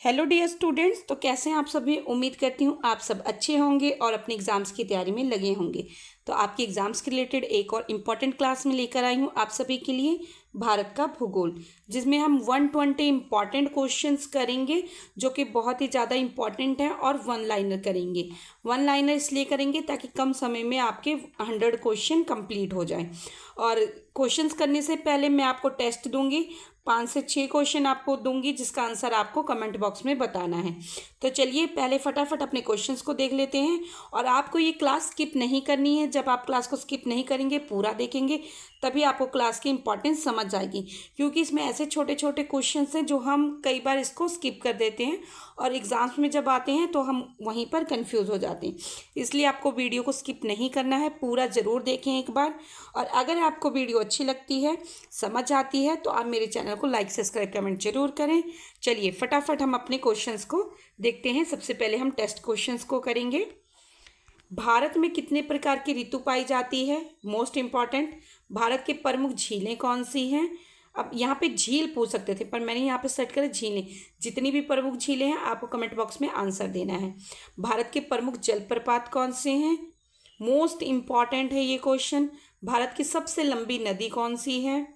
Hello dear students. तो कैसे हैं आप सभी। उम्मीद करती हूँ आप सब अच्छे होंगे और अपने एग्ज़ाम्स की तैयारी में लगे होंगे। तो आपकी एग्ज़ाम्स के रिलेटेड एक और इम्पॉर्टेंट क्लास में लेकर आई हूँ आप सभी के लिए, भारत का भूगोल, जिसमें हम 120 इम्पॉर्टेंट क्वेश्चंस करेंगे जो कि बहुत ही ज़्यादा इम्पॉर्टेंट है, और वन लाइनर करेंगे। वन लाइनर इसलिए करेंगे ताकि कम समय में आपके 100 क्वेश्चन कंप्लीट हो जाए। और क्वेश्चंस करने से पहले मैं आपको टेस्ट दूंगी, 5 से 6 क्वेश्चन आपको दूंगी जिसका आंसर आपको कमेंट बॉक्स में बताना है। तो चलिए पहले फटाफट अपने क्वेश्चंस को देख लेते हैं। और आपको ये क्लास स्किप नहीं करनी है। जब आप क्लास को स्किप नहीं करेंगे, पूरा देखेंगे, तभी आपको क्लास की इंपॉर्टेंस समझ जाएगी। क्योंकि इसमें ऐसे छोटे छोटे क्वेश्चंस हैं जो हम कई बार इसको स्किप कर देते हैं, और एग्ज़ाम्स में जब आते हैं तो हम वहीं पर कंफ्यूज हो जाते हैं। इसलिए आपको वीडियो को स्किप नहीं करना है, पूरा ज़रूर देखें एक बार। और अगर आपको वीडियो अच्छी लगती है, समझ आती है, तो आप मेरे चैनल को लाइक सब्सक्राइब कमेंट जरूर करें। चलिए फटाफट हम अपने क्वेश्चंस को देखते हैं। सबसे पहले हम टेस्ट क्वेश्चंस को करेंगे। भारत में कितने प्रकार की ऋतु पाई जाती है? Most important. भारत की प्रमुख झीलें कौन सी हैं? अब यहाँ पे झील पूछ सकते थे, पर मैंने यहाँ पे सेट करा झीलें। जितनी भी प्रमुख झीलें हैं आपको कमेंट बॉक्स में आंसर देना है। भारत के प्रमुख जलप्रपात कौन से हैं? मोस्ट इंपॉर्टेंट है ये क्वेश्चन। भारत की सबसे लंबी नदी कौन सी है?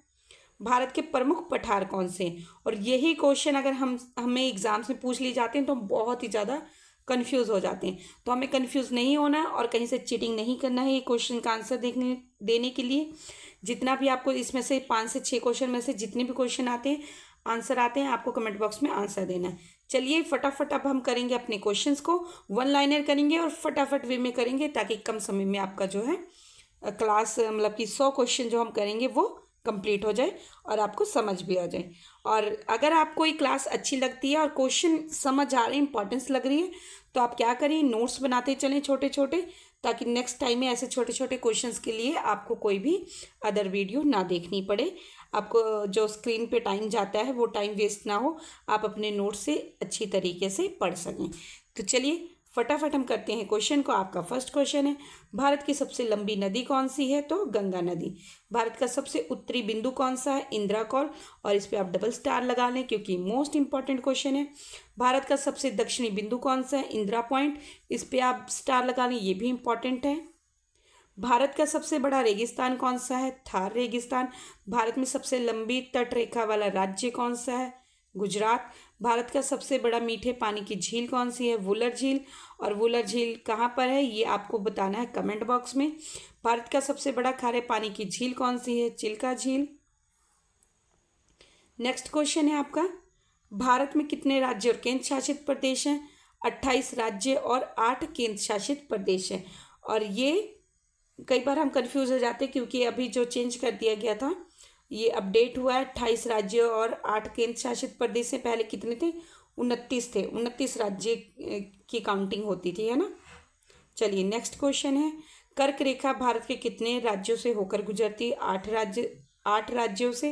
भारत के प्रमुख पठार कौन से हैं? और यही क्वेश्चन अगर हमें एग्जाम्स में पूछ लिए जाते हैं तो हम बहुत ही ज़्यादा कंफ्यूज हो जाते हैं। तो हमें कंफ्यूज नहीं होना है और कहीं से चीटिंग नहीं करना है ये क्वेश्चन का आंसर देने के लिए। जितना भी आपको इसमें से 5 से 6 क्वेश्चन में से जितने भी क्वेश्चन आते हैं, आंसर आते हैं, आपको कमेंट बॉक्स में आंसर देना है। चलिए फटाफट अब हम करेंगे अपने क्वेश्चंस को, वन लाइनर करेंगे और फटाफट वे में करेंगे, ताकि कम समय में आपका जो है क्लास मतलब कि 100 क्वेश्चन जो हम करेंगे वो कंप्लीट हो जाए और आपको समझ भी आ जाए। और अगर आपको ये क्लास अच्छी लगती है और क्वेश्चन समझ आ रहे हैं, इंपॉर्टेंस लग रही है, तो आप क्या करें, नोट्स बनाते चलें छोटे छोटे, ताकि नेक्स्ट टाइम में ऐसे छोटे छोटे क्वेश्चंस के लिए आपको कोई भी अदर वीडियो ना देखनी पड़े। आपको जो स्क्रीन पे टाइम जाता है वो टाइम वेस्ट ना हो, आप अपने नोट्स से अच्छी तरीके से पढ़ सकें। तो चलिए फटाफट हम करते हैं क्वेश्चन को। आपका फर्स्ट क्वेश्चन है, भारत की सबसे लंबी नदी कौन सी है? तो गंगा नदी। भारत का सबसे उत्तरी बिंदु कौन सा है? इंदिरा कॉल। और इस पे आप डबल स्टार लगा लें क्योंकि मोस्ट इंपॉर्टेंट क्वेश्चन है। भारत का सबसे दक्षिणी बिंदु कौन सा है? इंदिरा पॉइंट। इस पे आप स्टार लगा लें, ये भी इंपॉर्टेंट है। भारत का सबसे बड़ा रेगिस्तान कौन सा है? थार रेगिस्तान। भारत में सबसे लंबी तट रेखा वाला राज्य कौन सा है? गुजरात। भारत का सबसे बड़ा मीठे पानी की झील कौन सी है? वुलर झील। और वुलर झील कहाँ पर है ये आपको बताना है कमेंट बॉक्स में। भारत का सबसे बड़ा खारे पानी की झील कौन सी है? चिल्का झील। नेक्स्ट क्वेश्चन है आपका, भारत में कितने राज्य और केंद्र शासित प्रदेश हैं? 28 राज्य और 8 केंद्र शासित प्रदेश हैं। और ये कई बार हम कंफ्यूज हो जाते हैं क्योंकि अभी जो चेंज कर दिया गया था, ये अपडेट हुआ है। 28 राज्य और 8 केंद्र शासित प्रदेश से पहले कितने थे? 29 थे। 29 राज्य की काउंटिंग होती थी, है ना। चलिए नेक्स्ट क्वेश्चन है, कर्क रेखा भारत के कितने राज्यों से होकर गुजरती है? 8 राज्यों से।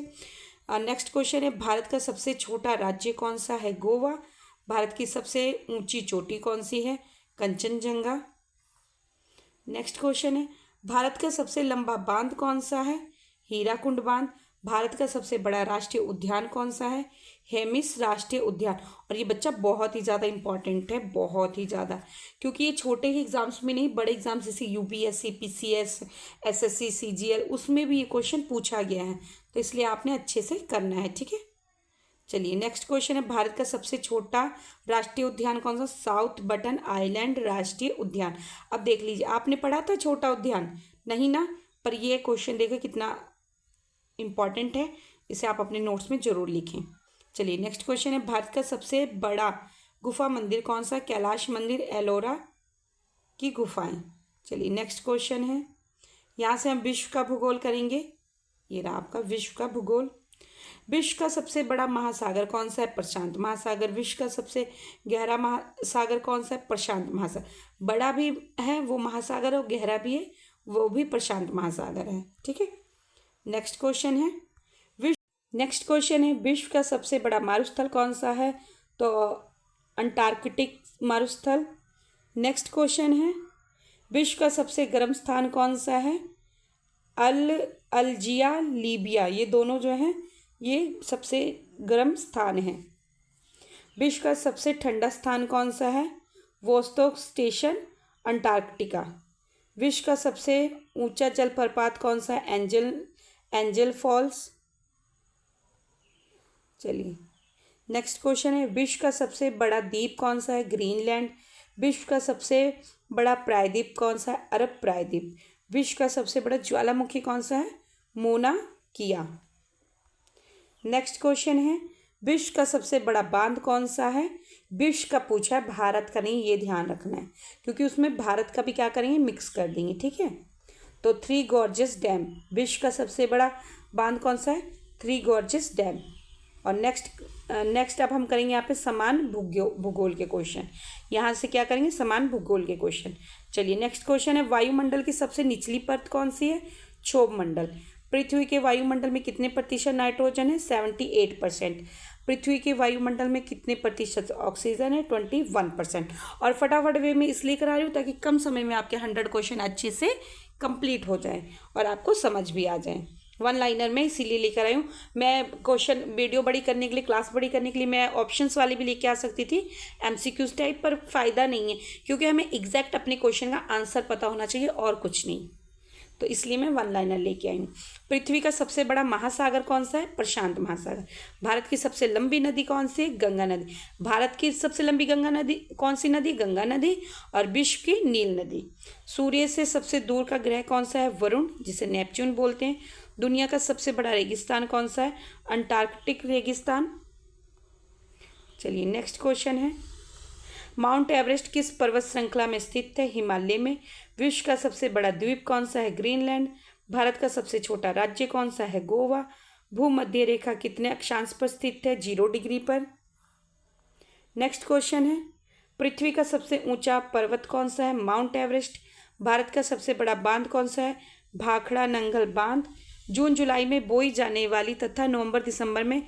नेक्स्ट क्वेश्चन है, भारत का सबसे छोटा राज्य कौन सा है? गोवा। भारत की सबसे ऊंची चोटी कौन सी है? कंचनजंगा। नेक्स्ट क्वेश्चन है, भारत का सबसे लंबा बांध कौन सा है? हीराकुंड बांध। भारत का सबसे बड़ा राष्ट्रीय उद्यान कौन सा है? हेमिस राष्ट्रीय उद्यान। और ये बच्चा बहुत ही ज़्यादा इंपॉर्टेंट है, बहुत ही ज़्यादा, क्योंकि ये छोटे ही एग्जाम्स में नहीं, बड़े एग्जाम्स जैसे यूपीएससी, पीसीएस, एसएससी, सीजीएल, उसमें भी ये क्वेश्चन पूछा गया है। तो इसलिए आपने अच्छे से करना है, ठीक है। चलिए नेक्स्ट क्वेश्चन है, भारत का सबसे छोटा राष्ट्रीय उद्यान कौन सा? साउथ बटन आइलैंड राष्ट्रीय उद्यान। अब देख लीजिए, आपने पढ़ा था छोटा उद्यान? नहीं ना, पर ये क्वेश्चन देखो कितना इंपॉर्टेंट है, इसे आप अपने नोट्स में जरूर लिखें। चलिए नेक्स्ट क्वेश्चन है, भारत का सबसे बड़ा गुफा मंदिर कौन सा? कैलाश मंदिर, एलोरा की गुफाएं। चलिए नेक्स्ट क्वेश्चन है, यहाँ से हम विश्व का भूगोल करेंगे। ये रहा आपका विश्व का भूगोल। विश्व का सबसे बड़ा महासागर कौन सा है? प्रशांत महासागर। विश्व का सबसे गहरा महासागर कौन सा है? प्रशांत महासागर। बड़ा भी है वो महासागर और गहरा भी है, वो भी प्रशांत महासागर है, ठीक है। नेक्स्ट क्वेश्चन है, नेक्स्ट क्वेश्चन है, विश्व का सबसे बड़ा मारुस्थल कौन सा है? तो अंटार्कटिक मारुस्थल। नेक्स्ट क्वेश्चन है, विश्व का सबसे गर्म स्थान कौन सा है? अल्जिया, लीबिया, ये दोनों जो हैं ये सबसे गर्म स्थान हैं। विश्व का सबसे ठंडा स्थान कौन सा है? Vostok station, Antarctica. विश्व का सबसे ऊंचा जलप्रपात कौन सा है? Angel Falls. चलिए नेक्स्ट क्वेश्चन है, विश्व का सबसे बड़ा द्वीप कौन सा है? ग्रीनलैंड। विश्व का सबसे बड़ा प्रायद्वीप कौन सा है? अरब प्रायद्वीप। विश्व का सबसे बड़ा ज्वालामुखी कौन सा है? मोना किया। नेक्स्ट क्वेश्चन है, विश्व का सबसे बड़ा बांध कौन सा है? विश्व का पूछा है, भारत का नहीं, ये ध्यान रखना है क्योंकि उसमें भारत का भी क्या करेंगे, मिक्स कर देंगे, ठीक है। तो थ्री गॉर्जेस डैम, विश्व का सबसे बड़ा बांध कौन सा है? Three gorges dam. और नेक्स्ट अब हम करेंगे यहाँ पे समान भूगोल के क्वेश्चन। यहाँ से क्या करेंगे, समान भूगोल के क्वेश्चन। चलिए नेक्स्ट क्वेश्चन है, वायुमंडल की सबसे निचली परत कौन सी है? क्षोभ मंडल। पृथ्वी के वायुमंडल में कितने प्रतिशत नाइट्रोजन है? 78%। पृथ्वी के वायुमंडल में कितने प्रतिशत ऑक्सीजन है? 21%। और फटाफट वे में इसलिए करा रही हूँ ताकि कम समय में आपके 100 क्वेश्चन अच्छे से कंप्लीट हो जाए और आपको समझ भी आ जाए। वन लाइनर में इसीलिए लेकर आई हूँ मैं। क्वेश्चन वीडियो बड़ी करने के लिए, क्लास बड़ी करने के लिए मैं ऑप्शंस वाली भी लेके आ सकती थी, एमसीक्यूज टाइप, पर फ़ायदा नहीं है क्योंकि हमें एग्जैक्ट अपने क्वेश्चन का आंसर पता होना चाहिए और कुछ नहीं, तो इसलिए मैं वन लाइनर लेके आई हूँ। पृथ्वी का सबसे बड़ा महासागर कौन सा है? प्रशांत महासागर। भारत की सबसे लंबी नदी कौन सी है? गंगा नदी। भारत की सबसे लंबी गंगा नदी कौन सी नदी? गंगा नदी। और विश्व की नील नदी। सूर्य से सबसे दूर का ग्रह कौन सा है? वरुण, जिसे नेपच्यून बोलते हैं। दुनिया का सबसे बड़ा रेगिस्तान कौन सा है? अंटार्कटिक रेगिस्तान। चलिए नेक्स्ट क्वेश्चन है, माउंट एवरेस्ट किस पर्वत श्रृंखला में स्थित है? हिमालय में। विश्व का सबसे बड़ा द्वीप कौन सा है? ग्रीनलैंड। भारत का सबसे छोटा राज्य कौन सा है? गोवा। भूमध्य रेखा कितने अक्षांश पर स्थित है? 0 डिग्री पर। नेक्स्ट क्वेश्चन है, पृथ्वी का सबसे ऊंचा पर्वत कौन सा है? Mount Everest. भारत का सबसे बड़ा बांध कौन सा है? भाखड़ा नंगल बांध। जून जुलाई में बोई जाने वाली तथा नवंबर दिसंबर में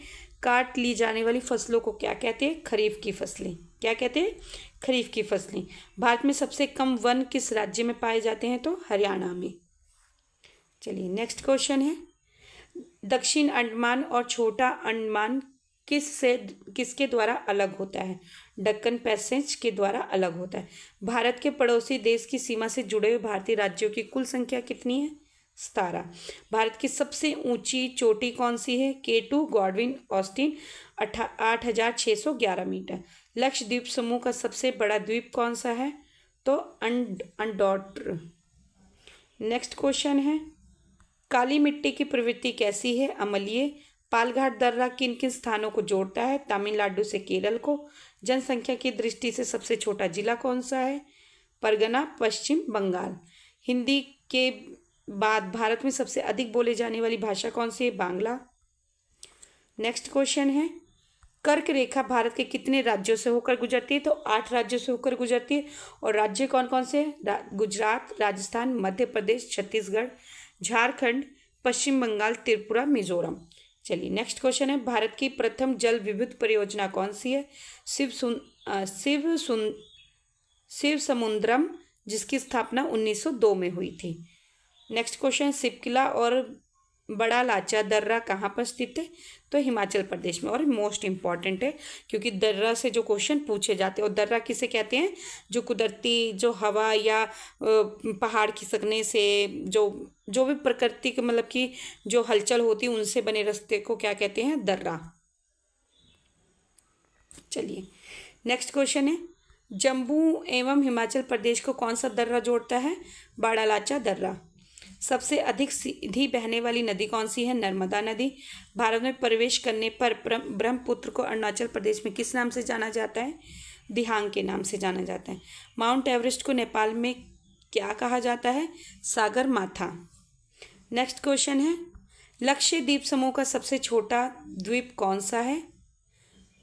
काट ली जाने वाली फसलों को क्या कहते हैं? खरीफ की फसलें। क्या कहते हैं? खरीफ की फसलें। भारत में सबसे कम वन किस राज्य में पाए जाते हैं? तो हरियाणा में। चलिए नेक्स्ट क्वेश्चन है, दक्षिण अंडमान और छोटा अंडमान किसके द्वारा अलग होता है? दक्कन पैसेज के द्वारा अलग होता है। भारत के पड़ोसी देश की सीमा से जुड़े हुए भारतीय राज्यों की कुल संख्या कितनी है? 17। भारत की सबसे ऊंची चोटी कौन सी है? K2 Godwin Austen 8,611 metre. Lakshadweep समूह का सबसे बड़ा द्वीप कौन सा है? तो अंडौर। नेक्स्ट क्वेश्चन है, काली मिट्टी की प्रवृत्ति कैसी है? अम्लीय। पालघाट दर्रा किन किन स्थानों को जोड़ता है? तमिलनाडु से केरल को। जनसंख्या की दृष्टि से सबसे छोटा जिला कौन सा है? परगना, पश्चिम बंगाल। हिंदी के बाद भारत में सबसे अधिक बोले जाने वाली भाषा कौन सी है? बांग्ला। नेक्स्ट क्वेश्चन है, कर्क रेखा भारत के कितने राज्यों से होकर गुजरती है? तो 8 राज्यों से होकर गुजरती है। और राज्य कौन कौन से? गुजरात, राजस्थान, मध्य प्रदेश, छत्तीसगढ़, झारखंड, पश्चिम बंगाल, त्रिपुरा, मिजोरम। चलिए नेक्स्ट क्वेश्चन है, भारत की प्रथम जल विद्युत परियोजना कौन सी है? शिव समुद्रम, जिसकी स्थापना 1902 में हुई थी। नेक्स्ट क्वेश्चन, सिपकिला और बड़ा लाचा दर्रा कहाँ पर स्थित है? तो हिमाचल प्रदेश में। और मोस्ट इम्पॉर्टेंट है क्योंकि दर्रा से जो क्वेश्चन पूछे जाते हैं, और दर्रा किसे कहते हैं? जो कुदरती जो हवा या पहाड़ खिसकने से जो भी प्रकृति के मतलब कि जो हलचल होती है उनसे बने रास्ते को क्या कहते हैं? दर्रा। चलिए नेक्स्ट क्वेश्चन है, जम्मू एवं हिमाचल प्रदेश को कौन सा दर्रा जोड़ता है? बड़ा लाचा दर्रा। सबसे अधिक सीधी बहने वाली नदी कौन सी है? नर्मदा नदी। भारत में प्रवेश करने पर ब्रह्मपुत्र को अरुणाचल प्रदेश में किस नाम से जाना जाता है? दिहांग के नाम से जाना जाता है। माउंट एवरेस्ट को नेपाल में क्या कहा जाता है? सागर माथा। नेक्स्ट क्वेश्चन है, लक्षद्वीप समूह का सबसे छोटा द्वीप कौन सा है?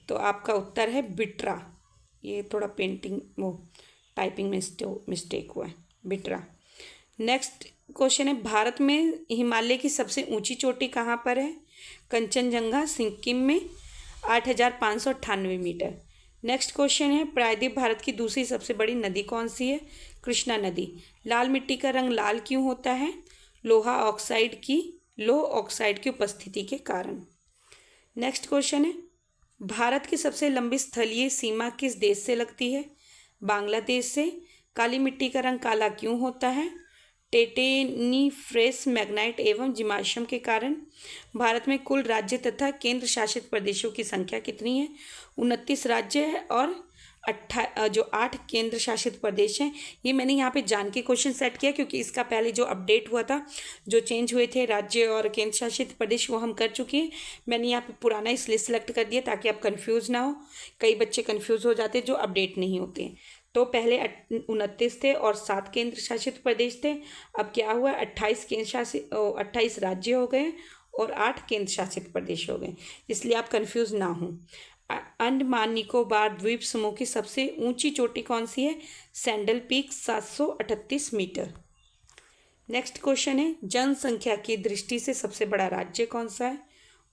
तो आपका उत्तर है बिट्रा। ये थोड़ा टाइपिंग में मिस्टेक हुआ है, बिट्रा। नेक्स्ट क्वेश्चन है, भारत में हिमालय की सबसे ऊंची चोटी कहाँ पर है? कंचनजंगा, सिक्किम में 8,598 मीटर। नेक्स्ट क्वेश्चन है, प्रायद्वीप भारत की दूसरी सबसे बड़ी नदी कौन सी है? कृष्णा नदी। लाल मिट्टी का रंग लाल क्यों होता है? लौह ऑक्साइड की उपस्थिति के कारण। नेक्स्ट क्वेश्चन है, भारत की सबसे लंबी स्थलीय सीमा किस देश से लगती है? बांग्लादेश से। काली मिट्टी का रंग काला क्यों होता है? टेटेनीफ्रेस मैग्नाइट एवं जीवाश्म के कारण। भारत में कुल राज्य तथा केंद्र शासित प्रदेशों की संख्या कितनी है? 29 राज्य है और 8 केंद्र शासित प्रदेश हैं। ये मैंने यहाँ पे जान के क्वेश्चन सेट किया क्योंकि इसका पहले जो अपडेट हुआ था, जो चेंज हुए थे राज्य और केंद्र शासित प्रदेश, वो हम कर चुके हैं। मैंने यहाँ पे पुराना इसलिए सिलेक्ट कर दिया ताकि आप कंफ्यूज ना हो। कई बच्चे कंफ्यूज हो जाते जो अपडेट नहीं होते हैं। तो पहले 29 थे और 7 केंद्र शासित प्रदेश थे। अब क्या हुआ, 28 राज्य हो गए और 8 केंद्र शासित प्रदेश हो गए, इसलिए आप कंफ्यूज ना हो। अंडमान निकोबार द्वीप समूह की सबसे ऊंची चोटी कौन सी है? Sandal Peak 738 metre. Next question है, जनसंख्या की दृष्टि से सबसे बड़ा राज्य कौन सा है?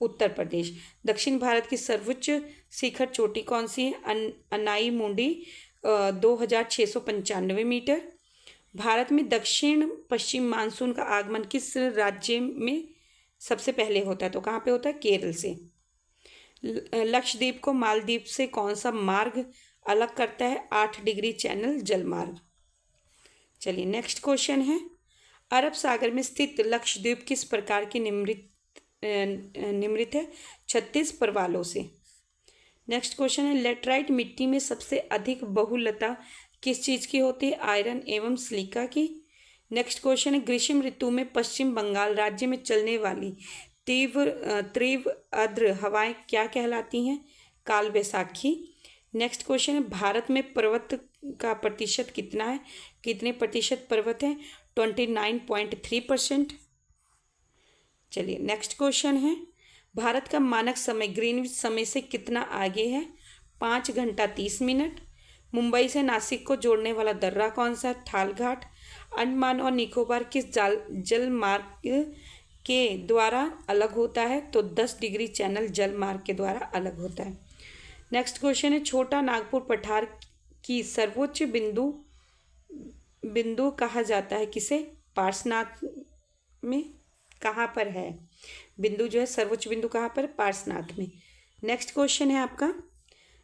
उत्तर प्रदेश। दक्षिण भारत की सर्वोच्च शिखर चोटी कौन सी है? अनाई मुंडी 2695 मीटर। भारत में दक्षिण पश्चिम मानसून का आगमन किस राज्य में सबसे पहले होता है? तो कहाँ पे होता है? केरल से। लक्षद्वीप को मालदीव से कौन सा मार्ग अलग करता है? 8 डिग्री चैनल जलमार्ग। चलिए नेक्स्ट क्वेश्चन है, अरब सागर में स्थित लक्षद्वीप किस प्रकार की निम्रित है? 36 प्रवालों से। नेक्स्ट क्वेश्चन है, लेटराइट मिट्टी में सबसे अधिक बहुलता किस चीज़ की होती है? आयरन एवं सिलिका की। नेक्स्ट क्वेश्चन है, ग्रीष्म ऋतु में पश्चिम बंगाल राज्य में चलने वाली तीव्र आर्द्र हवाएं क्या कहलाती हैं? काल बैसाखी। नेक्स्ट क्वेश्चन है, भारत में पर्वत का प्रतिशत कितना है? कितने प्रतिशत पर्वत हैं? 29.3%। चलिए नेक्स्ट क्वेश्चन है, भारत का मानक समय ग्रीनविच समय से कितना आगे है? 5 घंटा 30 मिनट। मुंबई से नासिक को जोड़ने वाला दर्रा कौन सा? थालघाट। अंडमान और निकोबार किस जल मार्ग के द्वारा अलग होता है? तो 10 डिग्री चैनल जल मार्ग के द्वारा अलग होता है। नेक्स्ट क्वेश्चन है, छोटा नागपुर पठार की सर्वोच्च बिंदु कहा जाता है किसे? पार्श्वनाथ में। कहाँ पर है बिंदु जो है सर्वोच्च बिंदु? कहाँ पर? पार्श्वनाथ में। नेक्स्ट क्वेश्चन है आपका,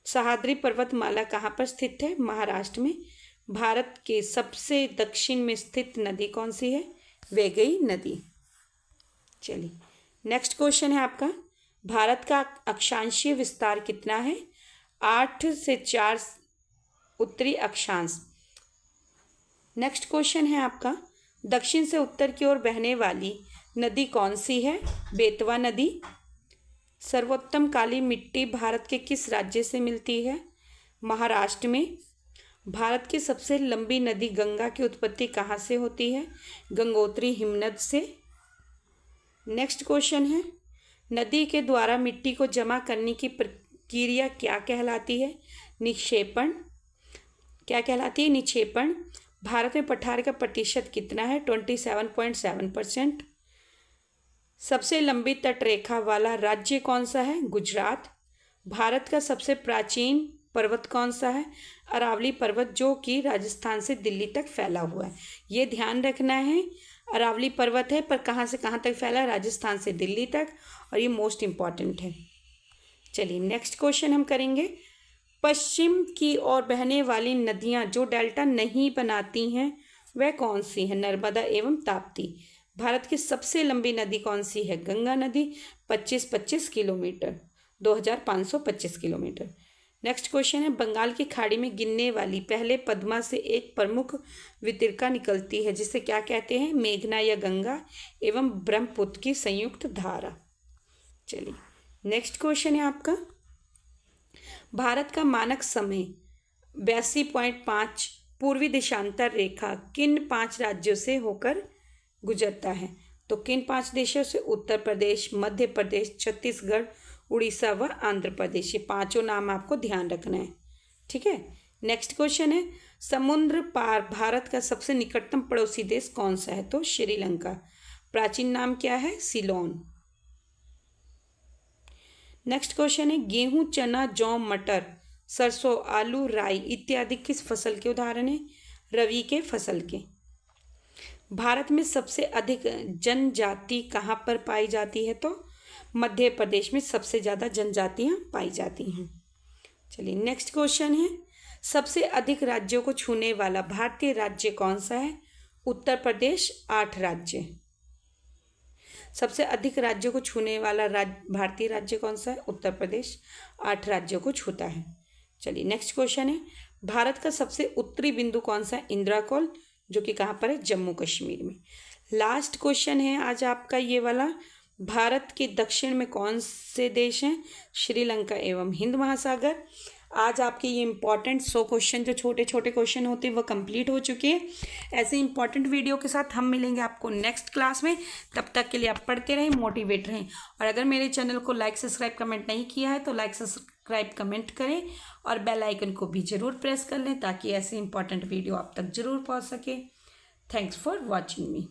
सह्याद्री पर्वतमाला कहाँ पर स्थित है? महाराष्ट्र में। भारत के सबसे दक्षिण में स्थित नदी कौन सी है? वैगई नदी। चलिए नेक्स्ट क्वेश्चन है आपका, भारत का अक्षांशीय विस्तार कितना है? 8 से 4 उत्तरी अक्षांश। नेक्स्ट क्वेश्चन है आपका, दक्षिण से उत्तर की ओर बहने वाली नदी कौन सी है? बेतवा नदी। सर्वोत्तम काली मिट्टी भारत के किस राज्य से मिलती है? महाराष्ट्र में। भारत की सबसे लंबी नदी गंगा की उत्पत्ति कहाँ से होती है? गंगोत्री हिमनद से। नेक्स्ट क्वेश्चन है, नदी के द्वारा मिट्टी को जमा करने की प्रक्रिया क्या कहलाती है? निक्षेपण। क्या कहलाती है? निक्षेपण। भारत में पठार का प्रतिशत कितना है? 27.7%। सबसे लंबी तटरेखा वाला राज्य कौन सा है? गुजरात। भारत का सबसे प्राचीन पर्वत कौन सा है? अरावली पर्वत, जो कि राजस्थान से दिल्ली तक फैला हुआ है। ये ध्यान रखना है, अरावली पर्वत है पर कहाँ से कहाँ तक फैला है? राजस्थान से दिल्ली तक, और ये मोस्ट इम्पॉर्टेंट है। चलिए नेक्स्ट क्वेश्चन हम करेंगे, पश्चिम की ओर बहने वाली नदियाँ जो डेल्टा नहीं बनाती हैं वह कौन सी है? नर्मदा एवं ताप्ती। भारत की सबसे लंबी नदी कौन सी है? गंगा नदी, 25 किलोमीटर, 2525 किलोमीटर। नेक्स्ट क्वेश्चन है, बंगाल की खाड़ी में गिरने वाली पहले पद्मा से एक प्रमुख वितरिका निकलती है जिसे क्या कहते हैं? मेघना या गंगा एवं ब्रह्मपुत्र की संयुक्त धारा। चलिए नेक्स्ट क्वेश्चन है आपका, भारत का मानक समय 82.5 पूर्वी देशांतर रेखा किन 5 राज्यों से होकर गुजरता है? तो किन 5 देशों से? उत्तर प्रदेश, मध्य प्रदेश, छत्तीसगढ़, उड़ीसा व आंध्र प्रदेश। ये 5 नाम आपको ध्यान रखना है, ठीक है। नेक्स्ट क्वेश्चन है, समुद्र पार भारत का सबसे निकटतम पड़ोसी देश कौन सा है? तो श्रीलंका। प्राचीन नाम क्या है? सिलोन। नेक्स्ट क्वेश्चन है, गेहूं, चना, जौ, मटर, सरसों, आलू, राई इत्यादि किस फसल के उदाहरण है? रबी के फसल के। भारत में सबसे अधिक जनजाति कहाँ पर पाई जाती है? तो मध्य प्रदेश में सबसे ज़्यादा जनजातियाँ पाई जाती हैं। चलिए नेक्स्ट क्वेश्चन है, सबसे अधिक राज्यों को छूने वाला भारतीय राज्य कौन सा है? उत्तर प्रदेश 8 राज्य। सबसे अधिक राज्यों को छूने वाला भारतीय राज्य कौन सा है? उत्तर प्रदेश 8 राज्यों को छूता है। चलिए नेक्स्ट क्वेश्चन है, भारत का सबसे उत्तरी बिंदु कौन सा है? इंदिरा कॉल, जो कि कहाँ पर है? जम्मू कश्मीर में। लास्ट क्वेश्चन है आज आपका ये वाला, भारत के दक्षिण में कौन से देश हैं? श्रीलंका एवं हिंद महासागर। आज आपके ये इंपॉर्टेंट 100 क्वेश्चन जो छोटे छोटे क्वेश्चन होते हैं वो कंप्लीट हो चुके हैं। ऐसे इंपॉर्टेंट वीडियो के साथ हम मिलेंगे आपको नेक्स्ट क्लास में। तब तक के लिए आप पढ़ते रहें, मोटिवेट रहें। और अगर मेरे चैनल को लाइक सब्सक्राइब कमेंट नहीं किया है तो लाइक सब्सक्राइब कमेंट करें और बेल आइकन को भी ज़रूर प्रेस कर लें ताकि ऐसे इंपॉर्टेंट वीडियो आप तक ज़रूर पहुँच सके। Thanks for watching me.